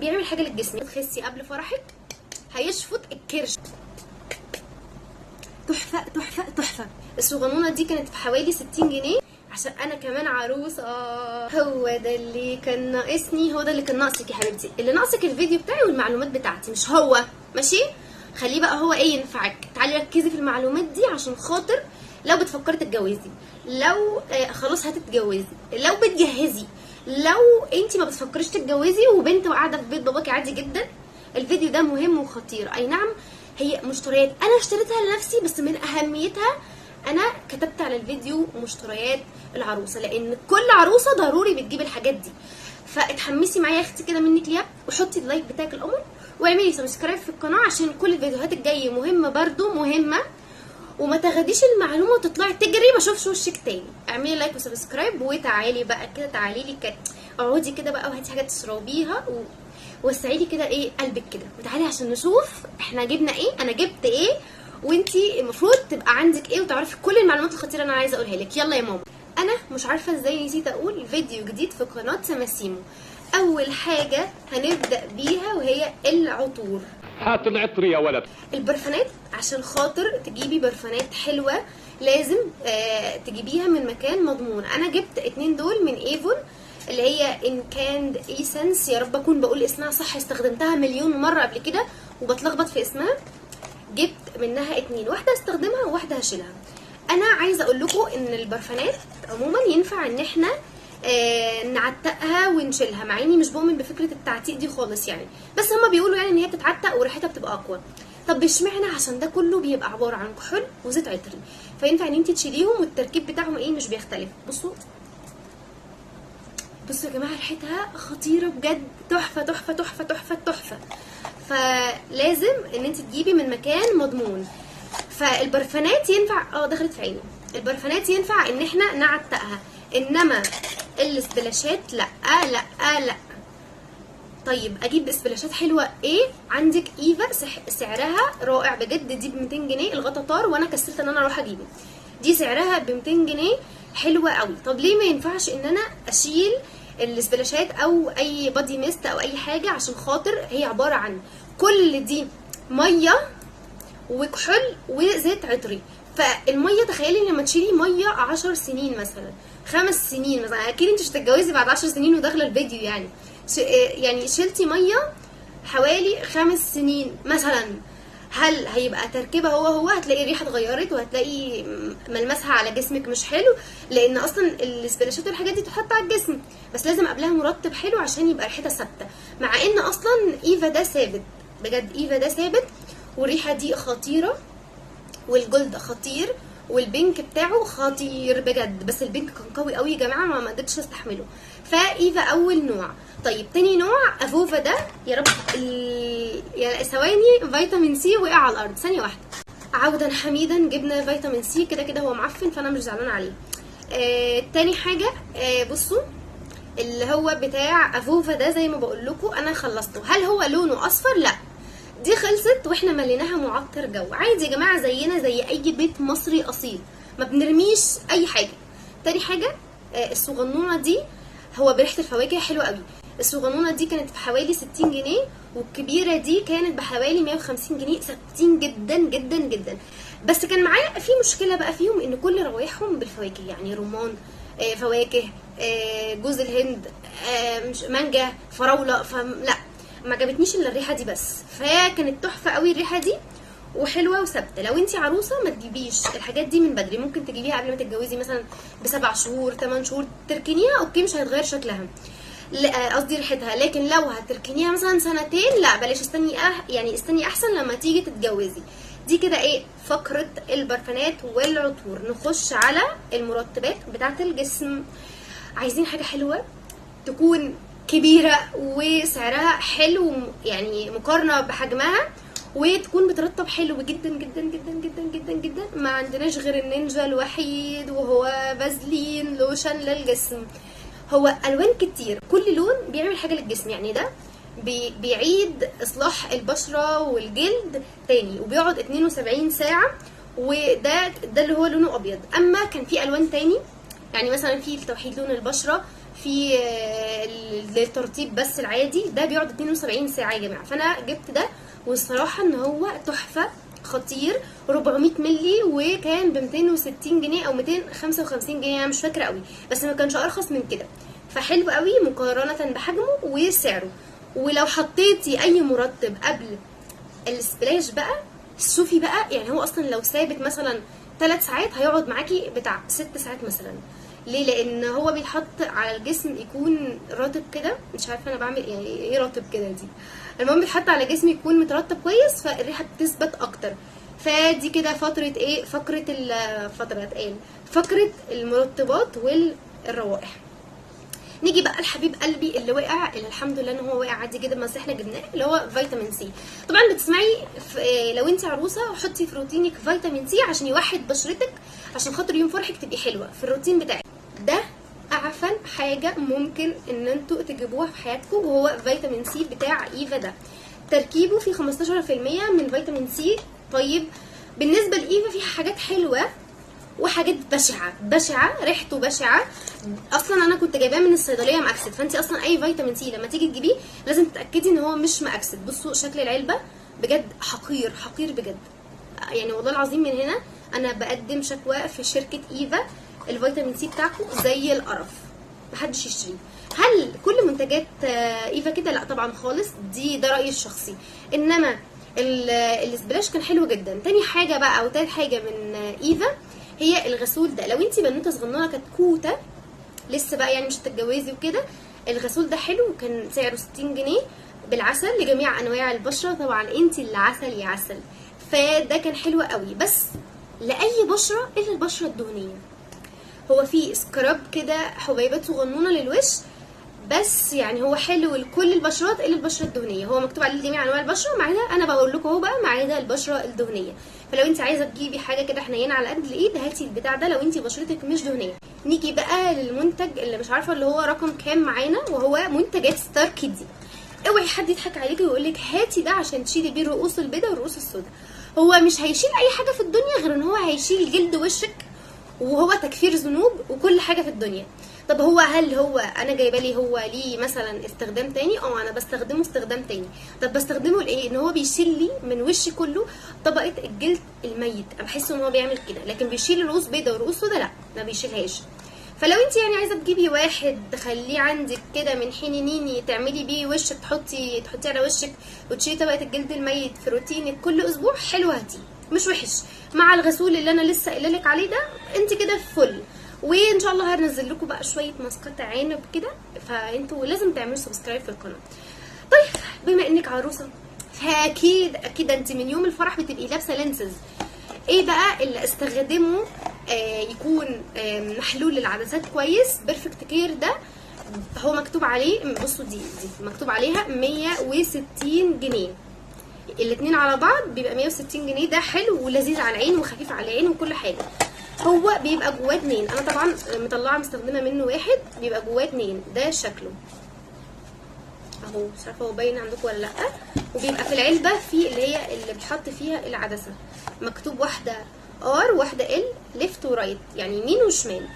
بيعمل حاجه للجسم. تخسي قبل فرحك، هيشفط الكرش. تحفه تحفه تحفه. الصغنونه دي كانت بحوالي 60 جنيه عشان انا كمان عروسه. هو ده اللي كان ناقصني، هو ده اللي كان ناقصك يا حبيبتي. اللي ناقصك الفيديو بتاعي والمعلومات بتاعتي، مش هو ماشي. خليه بقى هو ايه ينفعك. تعالي ركزي في المعلومات دي عشان خاطر لو بتفكري تتجوزي، لو خلاص هتتجوزي، لو بتجهزي، لو انت ما بتفكريش تتجوزي وبنت وقاعده في بيت باباكي عادي جدا. الفيديو ده مهم وخطير. اي نعم هي مشتريات انا اشتريتها لنفسي، بس من اهميتها انا كتبت على الفيديو مشتريات العروسه، لان كل عروسه ضروري بتجيب الحاجات دي. فاتحمسي معايا يا اختي كده منك ليا، وحطي اللايك بتاعك القمر، واعملي سبسكرايب في القناه عشان كل الفيديوهات الجايه مهمه برده مهمه. وما تاخديش المعلومه وتطلعي تجري ما اشوفش وشك تاني. اعملي لايك وسبسكرايب، وتعالي بقى كده، تعالي لي كده، اقعدي كده بقى وهاتي حاجه تشربيها ووسعي لي كده ايه قلبك كده، وتعالي عشان نشوف احنا جبنا ايه، انا جبت ايه، وانتي المفروض تبقى عندك ايه، وتعرفي كل المعلومات الخطيره اللي انا عايزه اقولها لك. يلا يا ماما. انا مش عارفه ازاي نسيت اقول فيديو جديد في قناه سماسيمو. اول حاجه هنبدا بيها وهي العطور. هات العطر يا ولد. البرفانات، عشان خاطر تجيبي برفانات حلوه لازم تجيبيها من مكان مضمون. انا جبت 2 دول من ايفون، اللي هي انكاند ايسنس، يا رب اكون بقول اسمها صح، استخدمتها مليون مره قبل كده وبتلخبط في اسمها. جبت منها 2، واحده استخدمها وواحده هشيلها. انا عايزه اقول لكم ان البرفانات عموما ينفع ان احنا نعتقها ونشيلها، مع اني مش بؤمن بفكره التعتيق دي خالص يعني، بس هما بيقولوا يعني ان هي بتتعتق وريحتها بتبقى اقوى. طب اشمعنى؟ عشان ده كله بيبقى عباره عن كحول وزيت عطري، فينفع ان انت تشيليهم والتركيب بتاعهم ايه مش بيختلف. بصوا بصوا يا جماعه، ريحتها خطيره بجد، تحفه تحفه تحفه تحفه تحفه. فلازم ان انت تجيبي من مكان مضمون. فالبرفانات ينفع دخلت في عيني. البرفانات ينفع ان احنا نعتقها، انما السبلاشات لا لا لا. طيب اجيب سبلاشات حلوه ايه؟ عندك ايفا، سعرها رائع بجد، دي ب 200 جنيه الغطا طار وانا كسلت ان انا اروح اجيبه. دي سعرها ب 200 جنيه حلوه قوي. طب ليه ما ينفعش ان انا اشيل السبلاشات او اي بادي ميست او اي حاجه؟ عشان خاطر هي عباره عن كل دي ميه وكحول وزيت عطري. فالميه تخيلي لما تشيلي ميه 10 سنين مثلا، 5 سنين مثلا، اكيد انت مش هتتجوزي بعد 10 سنين وداخله الفيديو يعني. يعني شلتي ميه حوالي 5 سنين مثلا، هل هيبقى تركيبها هو هتلاقي الريحه اتغيرت وهتلاقي ملمسها على جسمك مش حلو؟ لان اصلا السبلاشات والحاجات دي تحط على الجسم، بس لازم قبلها مرطب حلو عشان يبقى ريحتها ثابته. مع ان اصلا ايفا ده ثابت بجد، ايفا ده ثابت، والريحه دي خطيره، والجلد خطير، والبينك بتاعه خطير بجد، بس البينك كان قوي قوي يا جماعه، ما قدرتش استحمله. فايفا اول نوع. طيب تاني نوع افوفا ده، يا رب يا ثواني، فيتامين سي وقع على الارض، ثانيه واحده. عودا حميدا، جبنا فيتامين سي، كده كده هو معفن فانا مش زعلانه عليه. تاني حاجه بصوا اللي هو بتاع افوفا ده، زي ما بقول لكم انا خلصته. هل هو لونه اصفر؟ لا، دي خلصت واحنا مليناها معطر جو عادي يا جماعه، زينا زي اي بيت مصري اصيل، ما بنرميش اي حاجه. تاني حاجه الصغنونه دي، هو بريحه الفواكه حلوه قوي. الصغنونه دي كانت بحوالي 60 جنيه، والكبيره دي كانت بحوالي 150 جنيه، ثابتين جدا جدا جدا. بس كان معايا في مشكله بقى فيهم، ان كل روايحهم بالفواكه، يعني رمان، فواكه، جوز الهند، مانجا، فراوله، فلا ما عجبتنيش الا الريحه دي بس. فكانت تحفه قوي الريحه دي وحلوه وثابته. لو انت عروسه ما تجيبيش الحاجات دي من بدري، ممكن تجيبيها قبل ما تتجوزي مثلا ب7 شهور 8 شهور، تركنيها اوكي مش هيتغير شكلها، قصدي ريحتها. لكن لو هتركنيها مثلا 2 سنين لا بلاش، استني يعني استني احسن لما تيجي تتجوزي. دي كده ايه فقره البرفانات والعطور. نخش على المرطبات بتاعه الجسم. عايزين حاجه حلوه تكون كبيره وسعرها حلو، يعني مقارنه بحجمها، وتكون بترطب حلو جدا جدا جدا جدا جدا جدا. ما عندناش غير النينجا الوحيد، وهو فازلين لوشن للجسم. هو الوان كتير، كل لون بيعمل حاجه للجسم، يعني ده بيعيد اصلاح البشره والجلد تاني، وبيقعد 72 ساعه، وده اللي هو لونه ابيض. اما كان في الوان تاني، يعني مثلا في توحيد لون البشره، في للترطيب بس العادي ده بيقعد 72 ساعه يا جماعه. فانا جبت ده والصراحه ان هو تحفه خطير، 400 مللي وكان ب 260 جنيه او 255 جنيه، انا مش فاكره قوي، بس ما كانش ارخص من كده. فحلو قوي مقارنه بحجمه وسعره. ولو حطيتي اي مرطب قبل السبلاش بقى، شوفي بقى يعني هو اصلا لو ثابت مثلا 3 ساعات هيقعد معاكي بتاع 6 ساعات مثلا. ليه؟ لان هو بيتحط على الجسم يكون رطب كده، مش عارفه انا بعمل يعني ايه رطب كده دي، المهم بيتحط على جسم يكون مترطب كويس فالريحه بتثبت اكتر. فدي كده فتره ايه، فقره المرطبات والروائح. نيجي بقى لحبيب قلبي اللي وقع، اللي الحمد لله ان هو وقع عادي جدا بس احنا جبناه، اللي هو فيتامين سي. طبعا بتسمعي لو انت عروسه حطي في روتينك فيتامين سي عشان يوحد بشرتك، عشان خاطر يوم فرحك تبقي حلوه في الروتين بتاعك. ده اعفن حاجه ممكن ان انتوا تجيبوها في حياتكم، وهو فيتامين سي بتاع ايفا. ده تركيبه فيه 15% من فيتامين سي. طيب بالنسبه لايفا في حاجات حلوه وحاجات بشعه، ريحته بشعه. اصلا انا كنت جايباه من الصيدليه مأكسد، فانت اصلا اي فيتامين سي لما تيجي تجيبيه لازم تتاكدي ان هو مش مأكسد. بصوا شكل العلبه بجد حقير بجد، يعني والله العظيم من هنا انا بقدم شكوى في شركه ايفا، الفيتامين سي بتاعكم زي القرف، محدش يشتريه. هل كل منتجات ايفا كده؟ لا طبعا خالص، ده رايي الشخصي. انما السبلاش كان حلو جدا. تاني حاجه بقى او تالت حاجه من ايفا هي الغسول ده. لو انت بنوته صغننه كتكوته لسه بقى يعني مش هتتجوزي وكده، الغسول ده حلو وكان سعره 60 جنيه بالعسل لجميع انواع البشره. طبعا انت اللي عسل يا عسل، فده كان حلو قوي بس لاي بشره الا البشره الدهنيه. هو فيه سكراب كده حبيبات صغنونه للوش بس، يعني هو حلو لكل البشرات الا البشره الدهنيه. هو مكتوب عليه جميع انواع البشره، ما عدا انا بقول لكم اهو بقى ما عدا البشره الدهنيه. فلو انت عايزه تجيبي حاجه كده حنينه على قد الايد هاتي البتاع ده لو انت بشرتك مش دهنيه. نيجي بقى للمنتج اللي مش عارفه اللي هو رقم كام معانا، وهو منتجات ستار كيدي. اوعي حد يضحك عليكي ويقول لك هاتي ده عشان تشيلي بيه الرؤوس البيضاء والرؤوس السوداء. هو مش هيشيل اي حاجه في الدنيا غير ان هو هيشيل جلد وشك، وهو تكفير ذنوب وكل حاجه في الدنيا. طب هل هو انا جايبه لي هو ليه مثلا استخدام تاني؟ انا بستخدمه استخدام تاني. طب بستخدمه لايه؟ ان هو بيشيل لي من وشي كله طبقه الجلد الميت، انا بحس ان هو بيعمل كده، لكن بيشيل الرؤوس بيضاء والرؤوس سوداء لا، ما بيشيلهاش. فلو انت يعني عايزه تجيبي واحد تخليه عندك كده من حين نيني تعملي بيه وشك، تحطي على وشك وتشيلي طبقه الجلد الميت في روتينك كل اسبوع، حلو هاتيه مش وحش. مع الغسول اللي انا لسه قايله لك عليه ده انت كده فل. وان شاء الله هنزل لكم بقى شويه ماسكات عنب كده، فانتوا لازم تعملوا سبسكرايب في القناه. طيب بما انك عروسه فاكيد انت من يوم الفرح بتبقي لابسه لينسز. ايه بقى اللي استخدمه يكون محلول للعدسات كويس؟ بيرفكت كير ده هو مكتوب عليه، بصوا دي مكتوب عليها 160 جنيه، الاتنين على بعض بيبقى 160 جنيه. ده حلو ولذيذ على العين وخفيف على العين وكل حاجه. هو بيبقى جواه 2، انا طبعا مطلعه مستخدمه منه واحد، بيبقى جواه 2. ده شكله اهو، مش عارفه هو باين عندكم ولا لا. وبيبقى في العلبه في اللي بيتحط فيها العدسه مكتوب واحده ار وواحده ال، ليفت ورايت يعني يمين وشمال.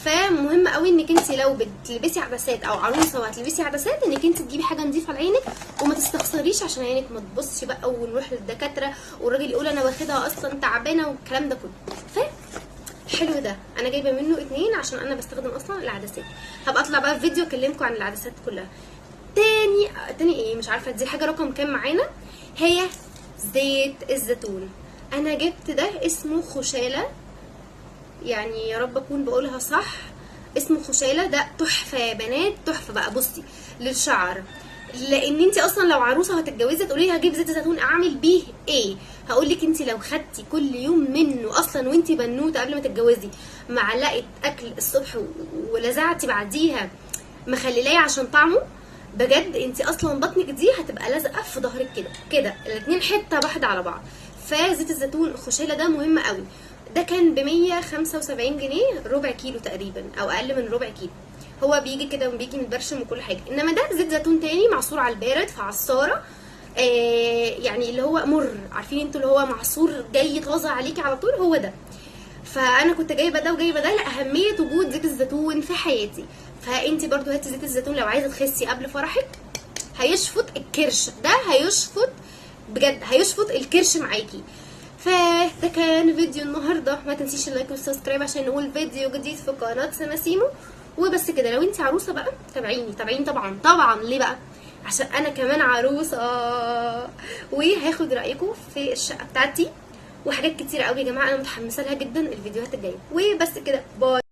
فمهم قوي انك انت لو بتلبسي عدسات او عروسه وهتلبسي عدسات انك انت تجيبي حاجه نظيفه لعينك وما تستخسريش عشان عينك ما تبصش بقى ونروح للدكاتره والراجل يقول انا واخدها اصلا تعبانه والكلام ده كله. حلو ده انا جايبه منه 2 عشان انا بستخدم اصلا العدسات. هبقى اطلع بقى في فيديو اكلمكم عن العدسات كلها. تاني ايه مش عارفه دي حاجه رقم كام معانا، هي زيت الزيتون. انا جبت ده اسمه خشاله، يعني يا رب اكون بقولها صح، اسمه خشاله. ده تحفه يا بنات، تحفه بقى. بصي للشعر، لان انت اصلا لو عروسه هتتجوزي تقولي لي هجيب زيت الزيتون اعمل بيه ايه، هقول لك انت لو خدتي كل يوم منه اصلا وانت بنوته قبل ما تتجوزي معلقه اكل الصبح ولزعتي بعديها مخللاه عشان طعمه، بجد انت اصلا بطنك دي هتبقى لازقه في ظهرك كده الاتنين حته واحده على بعض. فزيت الزيتون خشاله ده مهم قوي. ده كان ب 175 جنيه، ربع كيلو تقريبا او اقل من ربع كيلو. هو بيجي كده وبيجي متبرشم وكل حاجه. انما ده زيت زيتون تاني معصور على البارد في عصاره، يعني اللي هو مر، عارفين انتوا اللي هو معصور جاي طازه عليكي على طول، هو ده. فانا كنت جايبه ده وجايبه ده لاهميه وجود زيت الزيتون في حياتي. فانت برضو هاتي زيت الزيتون لو عايزه تخسي قبل فرحك، هيشفط الكرش ده، هيشفط بجد، هيشفط الكرش معاكي. فده كان فيديو النهارده، ما تنسيش اللايك والسبسكرايب عشان نقول فيديو جديد في قناه سماسيمو. وبس كده. لو انت عروسه بقى تابعيني طبعا. ليه بقى؟ عشان انا كمان عروسه، وهاخد رايكم في الشقه بتاعتي وحاجات كتير قوي يا جماعه، انا متحمسه لها جدا الفيديوهات الجايه. وبس كده، باي.